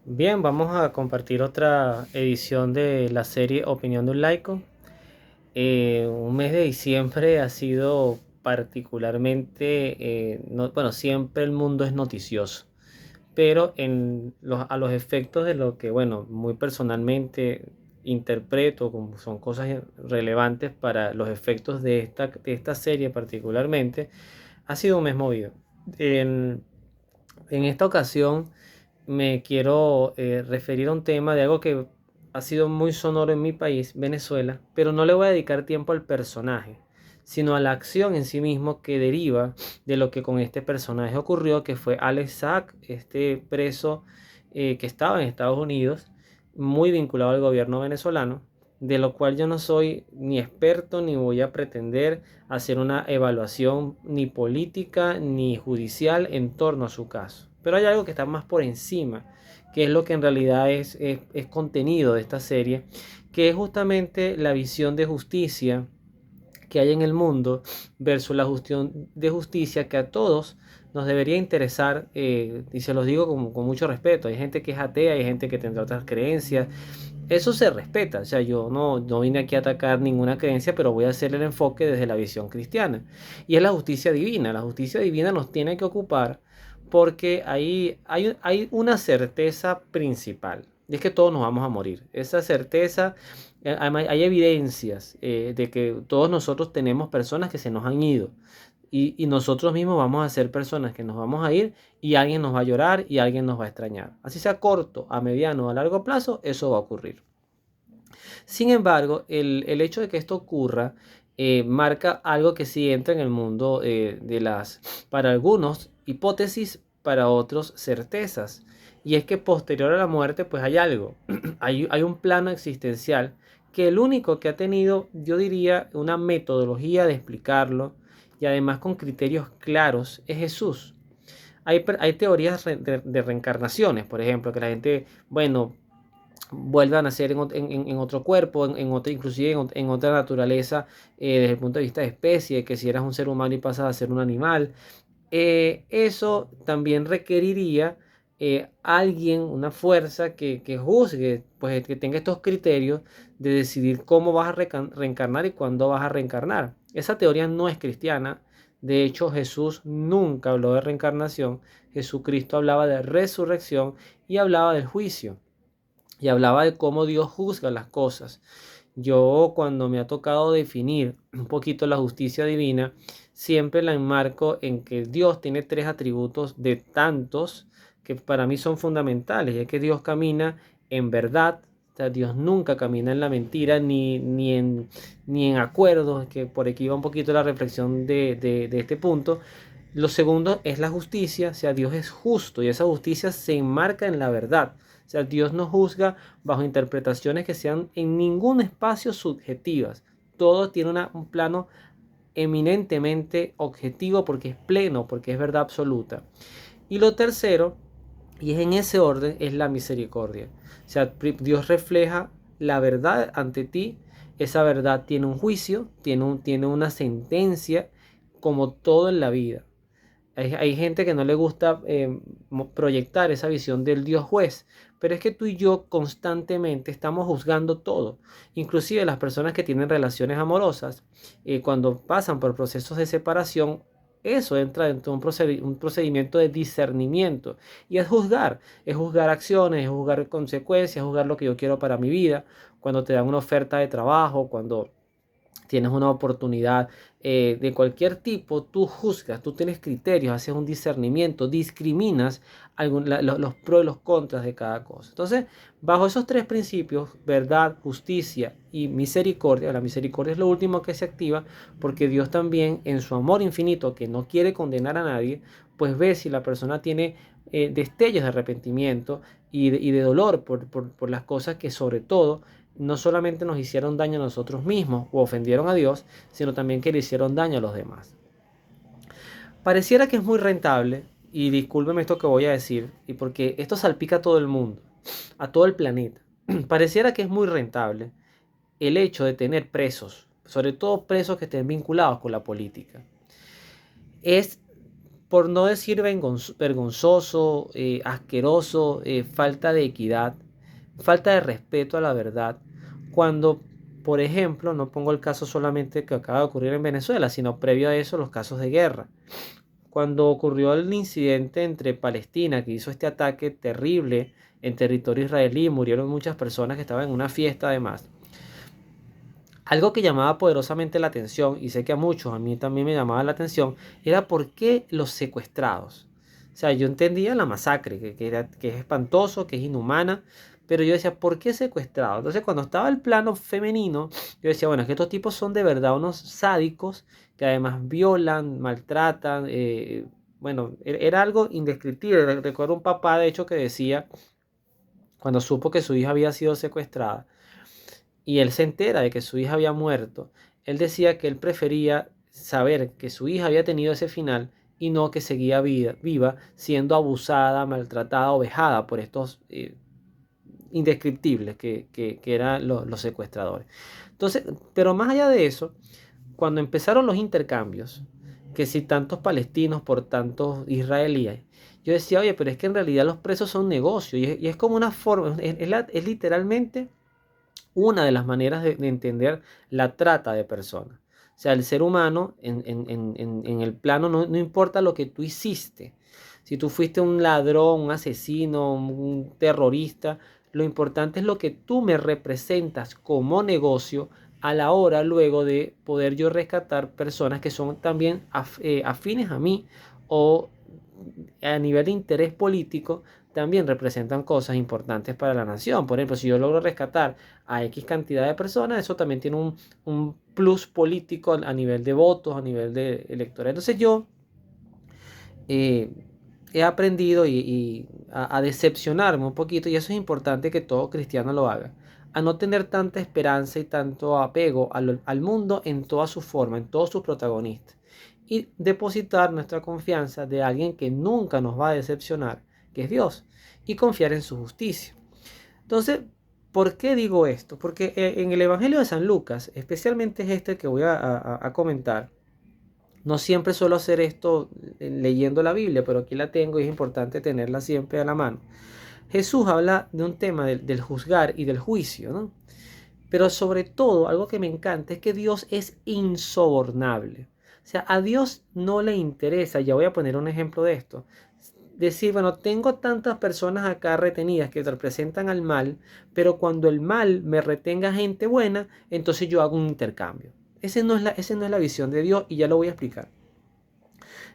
Bien, vamos a compartir otra edición de la serie Opinión de un laico. Un mes de diciembre ha sido particularmente, bueno, siempre el mundo es noticioso, pero a los efectos de lo que, bueno, muy personalmente interpreto como son cosas relevantes para los efectos de esta serie particularmente, ha sido un mes movido. En, en esta ocasión me quiero referir a un tema de algo que ha sido muy sonoro en mi país, Venezuela, pero no le voy a dedicar tiempo al personaje, sino a la acción en sí mismo que deriva de lo que con este personaje ocurrió, que fue Alex Sack, este preso que estaba en Estados Unidos, muy vinculado al gobierno venezolano, de lo cual yo no soy ni experto ni voy a pretender hacer una evaluación ni política ni judicial en torno a su caso. Pero hay algo que está más por encima, que es lo que en realidad es contenido de esta serie, que es justamente la visión de justicia que hay en el mundo versus la cuestión de justicia que a todos nos debería interesar, y se los digo con mucho respeto. Hay gente que es atea, hay gente que tendrá otras creencias, eso se respeta. O sea, yo no vine aquí a atacar ninguna creencia, pero voy a hacer el enfoque desde la visión cristiana. Y es la justicia divina. La justicia divina nos tiene que ocupar porque hay una certeza principal. Y es que todos nos vamos a morir. Esa certeza, hay evidencias de que todos nosotros tenemos personas que se nos han ido. Y nosotros mismos vamos a ser personas que nos vamos a ir y alguien nos va a llorar y alguien nos va a extrañar. Así sea corto, a mediano o a largo plazo, eso va a ocurrir. Sin embargo, el hecho de que esto ocurra marca algo que sí entra en el mundo para algunos, hipótesis, para otros, certezas. Y es que posterior a la muerte, pues hay algo, hay un plano existencial que el único que ha tenido, yo diría, una metodología de explicarlo y además con criterios claros es Jesús. Hay teorías de reencarnaciones, por ejemplo, que la gente, bueno, vuelve a nacer en otro cuerpo, inclusive en otra naturaleza, desde el punto de vista de especie, que si eras un ser humano y pasas a ser un animal. Eso también requeriría alguien, una fuerza que juzgue, pues que tenga estos criterios de decidir cómo vas a reencarnar y cuándo vas a reencarnar. Esa teoría no es cristiana. De hecho, Jesús nunca habló de reencarnación. Jesucristo hablaba de resurrección y hablaba del juicio. Y hablaba de cómo Dios juzga las cosas. Yo, cuando me ha tocado definir un poquito la justicia divina, siempre la enmarco en que Dios tiene tres atributos de tantos que para mí son fundamentales, ya que Dios camina en verdad. O sea, Dios nunca camina en la mentira ni en acuerdos, que por aquí va un poquito la reflexión de este punto. Lo segundo es la justicia. O sea, Dios es justo y esa justicia se enmarca en la verdad. O sea, Dios no juzga bajo interpretaciones que sean en ningún espacio subjetivas. Todo tiene un plano eminentemente objetivo porque es pleno, porque es verdad absoluta. Y lo tercero, y es en ese orden, es la misericordia. O sea, Dios refleja la verdad ante ti. Esa verdad tiene un juicio, tiene una sentencia, como todo en la vida. Hay gente que no le gusta proyectar esa visión del Dios juez, pero es que tú y yo constantemente estamos juzgando todo, inclusive las personas que tienen relaciones amorosas, cuando pasan por procesos de separación, eso entra dentro de un procedimiento de discernimiento y es juzgar acciones, es juzgar consecuencias, es juzgar lo que yo quiero para mi vida, cuando te dan una oferta de trabajo, cuando tienes una oportunidad de cualquier tipo, tú juzgas, tú tienes criterios, haces un discernimiento, discriminas los pros y los contras de cada cosa. Entonces, bajo esos tres principios, verdad, justicia y misericordia, la misericordia es lo último que se activa porque Dios también en su amor infinito, que no quiere condenar a nadie, pues ve si la persona tiene destellos de arrepentimiento y de dolor por las cosas que sobre todo no solamente nos hicieron daño a nosotros mismos o ofendieron a Dios, sino también que le hicieron daño a los demás. Pareciera que es muy rentable, y discúlpeme esto que voy a decir, y porque esto salpica a todo el mundo, a todo el planeta. Pareciera que es muy rentable el hecho de tener presos, sobre todo presos que estén vinculados con la política. Es por no decir vergonzoso, asqueroso, falta de equidad, falta de respeto a la verdad, cuando, por ejemplo, no pongo el caso solamente que acaba de ocurrir en Venezuela, sino previo a eso los casos de guerra. Cuando ocurrió el incidente entre Palestina, que hizo este ataque terrible en territorio israelí, murieron muchas personas que estaban en una fiesta además. Algo que llamaba poderosamente la atención, y sé que a muchos, a mí también me llamaba la atención, era por qué los secuestrados. O sea, yo entendía la masacre, que es espantoso, que es inhumana, pero yo decía, ¿por qué secuestrados? Entonces, cuando estaba el plano femenino, yo decía, bueno, es que estos tipos son de verdad unos sádicos que además violan, maltratan. Bueno, era algo indescriptible. Recuerdo un papá, de hecho, que decía, cuando supo que su hija había sido secuestrada, y él se entera de que su hija había muerto, él decía que él prefería saber que su hija había tenido ese final y no que seguía viva siendo abusada, maltratada o vejada por estos indescriptibles que eran los secuestradores. Entonces, pero más allá de eso, cuando empezaron los intercambios, que si tantos palestinos por tantos israelíes, yo decía, oye, pero es que en realidad los presos son negocios y es como una forma, es literalmente una de las maneras de entender la trata de personas. O sea, el ser humano en el plano no importa lo que tú hiciste. Si tú fuiste un ladrón, un asesino, un terrorista, lo importante es lo que tú me representas como negocio a la hora luego de poder yo rescatar personas que son también afines a mí o a nivel de interés político también representan cosas importantes para la nación. Por ejemplo, si yo logro rescatar a X cantidad de personas, eso también tiene un plus político a nivel de votos, a nivel de electoral. Entonces yo eh, he aprendido a decepcionarme un poquito, y eso es importante que todo cristiano lo haga, a no tener tanta esperanza y tanto apego al mundo en toda su forma, en todos sus protagonistas, y depositar nuestra confianza de alguien que nunca nos va a decepcionar, que es Dios, y confiar en su justicia. Entonces, ¿por qué digo esto? Porque en el Evangelio de San Lucas, especialmente es este que voy a comentar, no siempre suelo hacer esto leyendo la Biblia, pero aquí la tengo y es importante tenerla siempre a la mano. Jesús habla de un tema del juzgar y del juicio, ¿no? Pero sobre todo, algo que me encanta es que Dios es insobornable. O sea, a Dios no le interesa, ya voy a poner un ejemplo de esto, decir, bueno, tengo tantas personas acá retenidas que representan al mal, pero cuando el mal me retenga gente buena, entonces yo hago un intercambio. Esa no es la visión de Dios, y ya lo voy a explicar.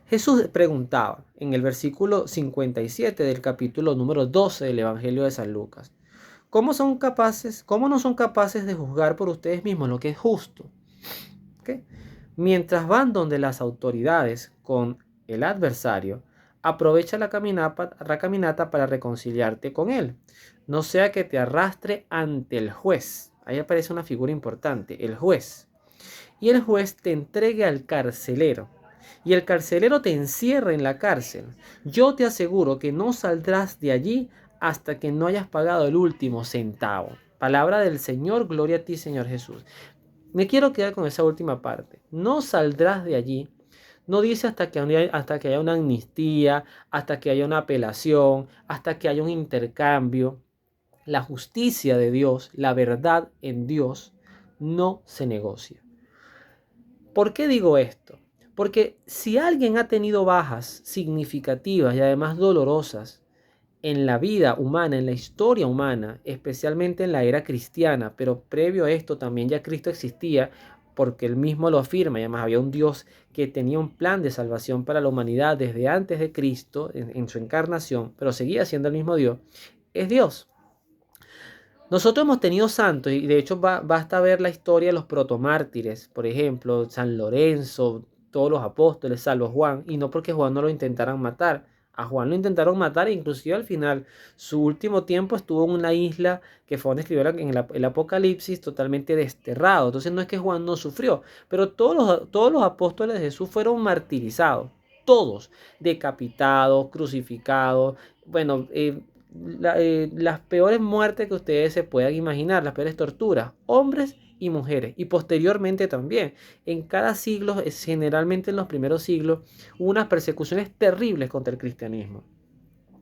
Jesús preguntaba en el versículo 57 del capítulo número 12 del Evangelio de San Lucas, cómo no son capaces de juzgar por ustedes mismos lo que es justo? ¿Okay? Mientras van donde las autoridades con el adversario, aprovecha la caminata para reconciliarte con él. No sea que te arrastre ante el juez. Ahí aparece una figura importante, el juez. Y el juez te entregue al carcelero. Y el carcelero te encierra en la cárcel. Yo te aseguro que no saldrás de allí hasta que no hayas pagado el último centavo. Palabra del Señor, gloria a ti, Señor Jesús. Me quiero quedar con esa última parte. No saldrás de allí. No dice hasta que haya una amnistía, hasta que haya una apelación, hasta que haya un intercambio. La justicia de Dios, la verdad en Dios, no se negocia. ¿Por qué digo esto? Porque si alguien ha tenido bajas significativas y además dolorosas en la vida humana, en la historia humana, especialmente en la era cristiana, pero previo a esto también ya Cristo existía, porque él mismo lo afirma, y además había un Dios que tenía un plan de salvación para la humanidad desde antes de Cristo, en su encarnación, pero seguía siendo el mismo Dios, es Dios. Nosotros hemos tenido santos, y de hecho basta ver la historia de los protomártires, por ejemplo, San Lorenzo, todos los apóstoles, salvo Juan, y no porque Juan no lo intentaran matar. A Juan lo intentaron matar, e inclusive al final su último tiempo estuvo en una isla que fue donde escribió en el Apocalipsis, totalmente desterrado. Entonces no es que Juan no sufrió, pero todos los apóstoles de Jesús fueron martirizados, todos, decapitados, crucificados, bueno, las peores muertes que ustedes se puedan imaginar, las peores torturas, hombres y mujeres. Y posteriormente también. En cada siglo, generalmente en los primeros siglos, hubo unas persecuciones terribles contra el cristianismo.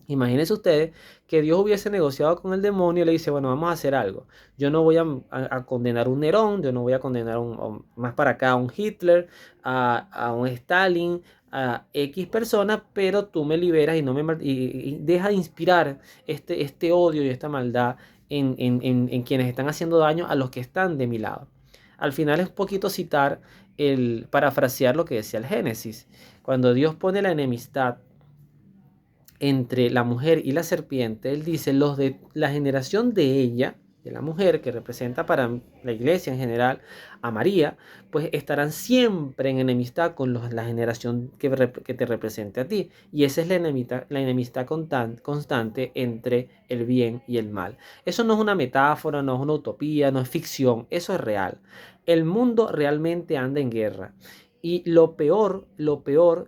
Imagínense ustedes que Dios hubiese negociado con el demonio y le dice, bueno, vamos a hacer algo. Yo no voy a condenar un Nerón, yo no voy a condenar más para acá a un Hitler, a un Stalin, a X personas, pero tú me liberas y, no me, y deja de inspirar este odio y esta maldad en quienes están haciendo daño a los que están de mi lado. Al final es un poquito citar, parafrasear lo que decía el Génesis. Cuando Dios pone la enemistad entre la mujer y la serpiente, él dice, los de la generación de ella, de la mujer, que representa para la iglesia en general a María, pues estarán siempre en enemistad con la generación que te represente a ti. Y esa es la enemistad constante entre el bien y el mal. Eso no es una metáfora, no es una utopía, no es ficción, eso es real. El mundo realmente anda en guerra. Y lo peor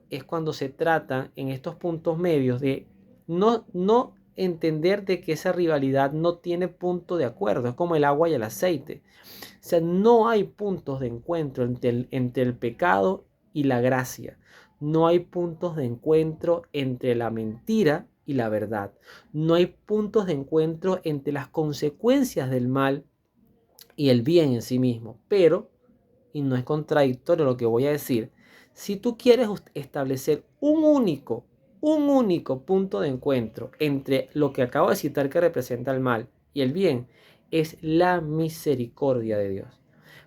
es cuando se trata en estos puntos medios de no entender de que esa rivalidad no tiene punto de acuerdo. Es como el agua y el aceite. O sea, no hay puntos de encuentro entre el pecado y la gracia. No hay puntos de encuentro entre la mentira y la verdad. No hay puntos de encuentro entre las consecuencias del mal y el bien en sí mismo. Pero, y no es contradictorio lo que voy a decir, si tú quieres establecer un único punto de encuentro entre lo que acabo de citar que representa el mal y el bien, es la misericordia de Dios.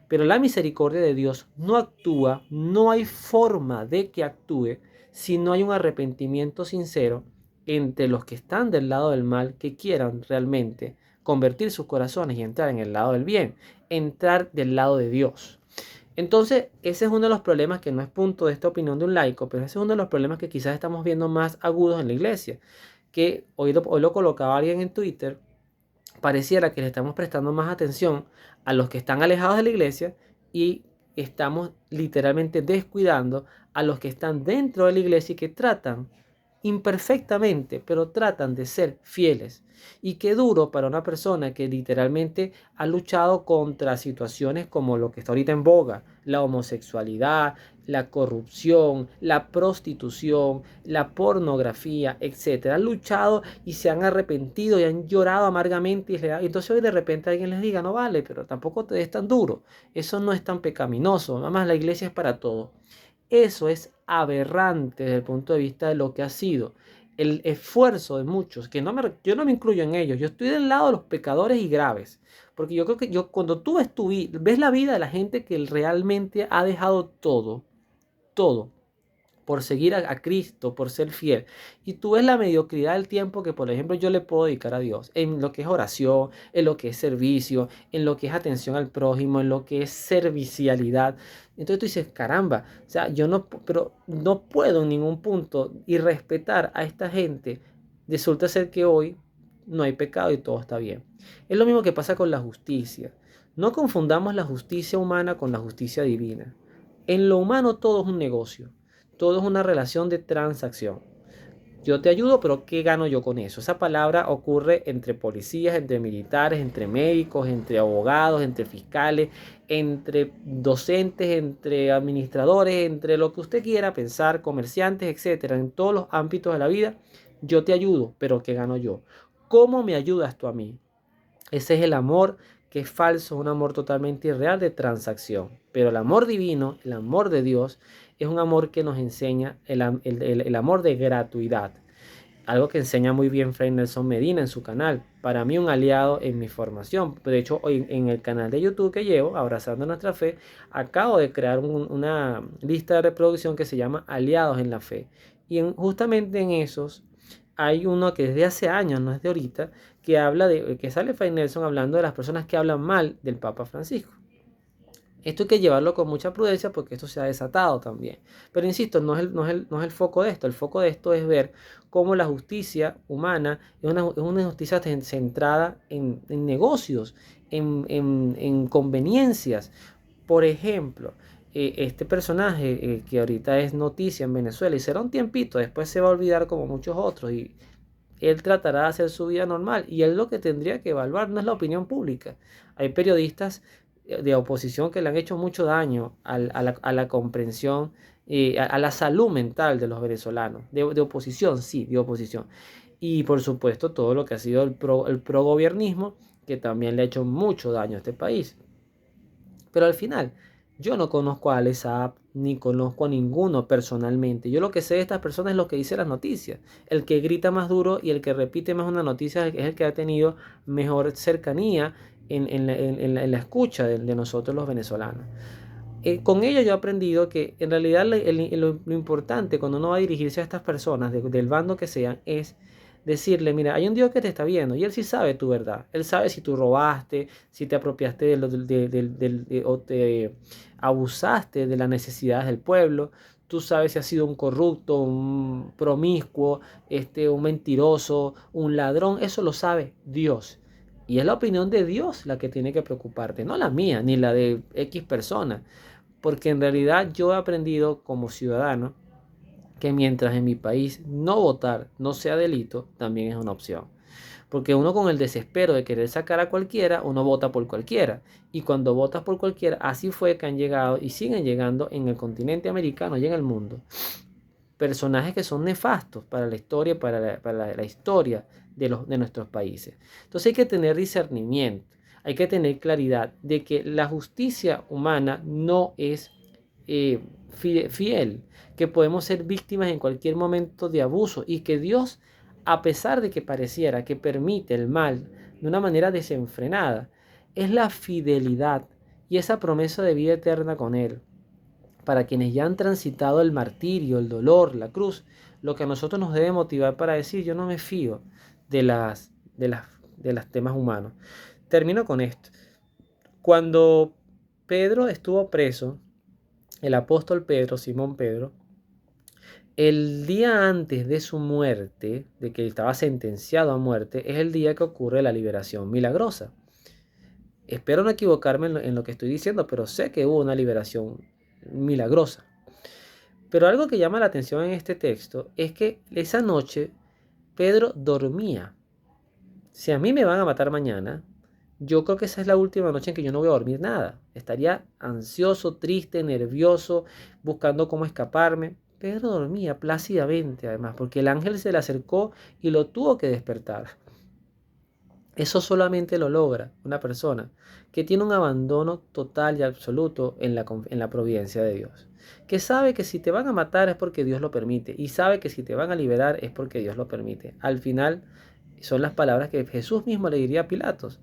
Pero la misericordia de Dios no actúa, no hay forma de que actúe si no hay un arrepentimiento sincero entre los que están del lado del mal, que quieran realmente convertir sus corazones y entrar en el lado del bien, entrar del lado de Dios. Entonces, ese es uno de los problemas que no es punto de esta opinión de un laico, pero ese es uno de los problemas que quizás estamos viendo más agudos en la iglesia, que hoy lo colocaba alguien en Twitter. Pareciera que le estamos prestando más atención a los que están alejados de la iglesia y estamos literalmente descuidando a los que están dentro de la iglesia y que tratan imperfectamente, pero tratan de ser fieles. Y qué duro para una persona que literalmente ha luchado contra situaciones como lo que está ahorita en boga, la homosexualidad, la corrupción, la prostitución, la pornografía, etcétera. Han luchado y se han arrepentido y han llorado amargamente. Y entonces hoy de repente alguien les diga, no vale, pero tampoco te des tan duro. Eso no es tan pecaminoso. Además, la iglesia es para todo. Eso es aberrante desde el punto de vista de lo que ha sido el esfuerzo de muchos, que yo no me incluyo en ellos. Yo estoy del lado de los pecadores y graves. Porque yo creo que cuando tú ves la vida de la gente que realmente ha dejado todo por seguir a Cristo, por ser fiel. Y tú ves la mediocridad del tiempo que, por ejemplo, yo le puedo dedicar a Dios, en lo que es oración, en lo que es servicio, en lo que es atención al prójimo, en lo que es servicialidad. Entonces tú dices, caramba, o sea, pero no puedo en ningún punto irrespetar a esta gente. Resulta ser que hoy no hay pecado y todo está bien. Es lo mismo que pasa con la justicia. No confundamos la justicia humana con la justicia divina. En lo humano todo es un negocio. Todo es una relación de transacción. Yo te ayudo, pero ¿qué gano yo con eso? Esa palabra ocurre entre policías, entre militares, entre médicos, entre abogados, entre fiscales, entre docentes, entre administradores, entre lo que usted quiera pensar, comerciantes, etcétera. En todos los ámbitos de la vida, yo te ayudo, pero ¿qué gano yo? ¿Cómo me ayudas tú a mí? Ese es el amor que es falso, un amor totalmente irreal de transacción. Pero el amor divino, el amor de Dios, es un amor que nos enseña el amor de gratuidad. Algo que enseña muy bien Fray Nelson Medina en su canal. Para mí un aliado en mi formación. De hecho, hoy en el canal de YouTube que llevo, Abrazando Nuestra Fe, acabo de crear una lista de reproducción que se llama Aliados en la Fe. Y justamente en esos hay uno que desde hace años, no es de ahorita, que sale Fray Nelson hablando de las personas que hablan mal del Papa Francisco. Esto hay que llevarlo con mucha prudencia porque esto se ha desatado también. Pero insisto, no es el foco de esto. El foco de esto es ver cómo la justicia humana es una justicia centrada en negocios, en conveniencias. Por ejemplo, este personaje que ahorita es noticia en Venezuela y será un tiempito, después se va a olvidar como muchos otros y él tratará de hacer su vida normal. Y él lo que tendría que evaluar no es la opinión pública. Hay periodistas de oposición que le han hecho mucho daño a la comprensión, a la salud mental de los venezolanos. De oposición, sí, de oposición. Y por supuesto todo lo que ha sido el progobiernismo, que también le ha hecho mucho daño a este país. Pero al final, yo no conozco a Alex Saab, ni conozco a ninguno personalmente. Yo lo que sé de estas personas es lo que dice las noticias. El que grita más duro y el que repite más una noticia es el que ha tenido mejor cercanía en la escucha de nosotros los venezolanos. Con ello yo he aprendido que en realidad lo importante cuando uno va a dirigirse a estas personas, del bando que sean, es decirle, mira, hay un Dios que te está viendo y Él sí sabe tu verdad. Él sabe si tú robaste, si te apropiaste o te abusaste de las necesidades del pueblo. Tú sabes si has sido un corrupto, un promiscuo, un mentiroso, un ladrón. Eso lo sabe Dios. Y es la opinión de Dios la que tiene que preocuparte, no la mía, ni la de X persona. Porque en realidad yo he aprendido como ciudadano que mientras en mi país no votar no sea delito, también es una opción. Porque uno con el desespero de querer sacar a cualquiera, uno vota por cualquiera. Y cuando votas por cualquiera, así fue que han llegado y siguen llegando en el continente americano y en el mundo personajes que son nefastos para la historia, para la historia de nuestros países. Entonces hay que tener discernimiento, hay que tener claridad de que la justicia humana no es fiel, que podemos ser víctimas en cualquier momento de abuso y que Dios, a pesar de que pareciera que permite el mal de una manera desenfrenada, es la fidelidad y esa promesa de vida eterna con Él para quienes ya han transitado el martirio, el dolor, la cruz, lo que a nosotros nos debe motivar para decir, yo no me fío de de los temas humanos. Termino con esto. Cuando Pedro estuvo preso, el apóstol Pedro, Simón Pedro, el día antes de su muerte, de que estaba sentenciado a muerte, es el día que ocurre la liberación milagrosa. Espero no equivocarme en lo que estoy diciendo, pero sé que hubo una liberación milagrosa. Pero algo que llama la atención en este texto es que esa noche Pedro dormía. Si a mí me van a matar mañana, yo creo que esa es la última noche en que yo no voy a dormir nada. Estaría ansioso, triste, nervioso, buscando cómo escaparme. Pedro dormía plácidamente, además, porque el ángel se le acercó y lo tuvo que despertar. Eso solamente lo logra una persona que tiene un abandono total y absoluto en la providencia de Dios. Que sabe que si te van a matar es porque Dios lo permite. Y sabe que si te van a liberar es porque Dios lo permite. Al final son las palabras que Jesús mismo le diría a Pilatos.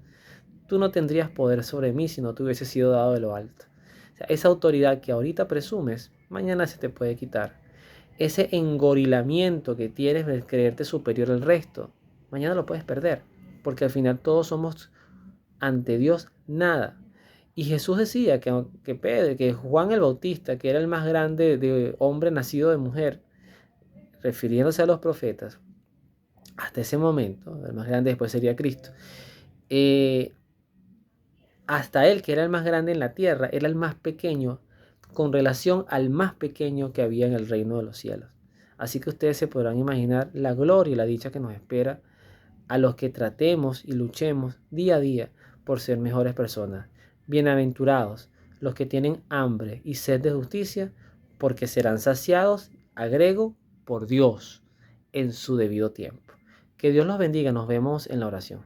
Tú no tendrías poder sobre mí si no te hubiese sido dado de lo alto. O sea, esa autoridad que ahorita presumes, mañana se te puede quitar. Ese engorilamiento que tienes de creerte superior al resto, mañana lo puedes perder. Porque al final todos somos ante Dios nada. Y Jesús decía que Juan el Bautista, que era el más grande de hombre nacido de mujer, refiriéndose a los profetas, hasta ese momento, el más grande después sería Cristo, eh, hasta él, que era el más grande en la tierra, era el más pequeño con relación al más pequeño que había en el reino de los cielos. Así que ustedes se podrán imaginar la gloria y la dicha que nos espera a los que tratemos y luchemos día a día por ser mejores personas. Bienaventurados los que tienen hambre y sed de justicia, porque serán saciados, agrego, por Dios en su debido tiempo. Que Dios los bendiga. Nos vemos en la oración.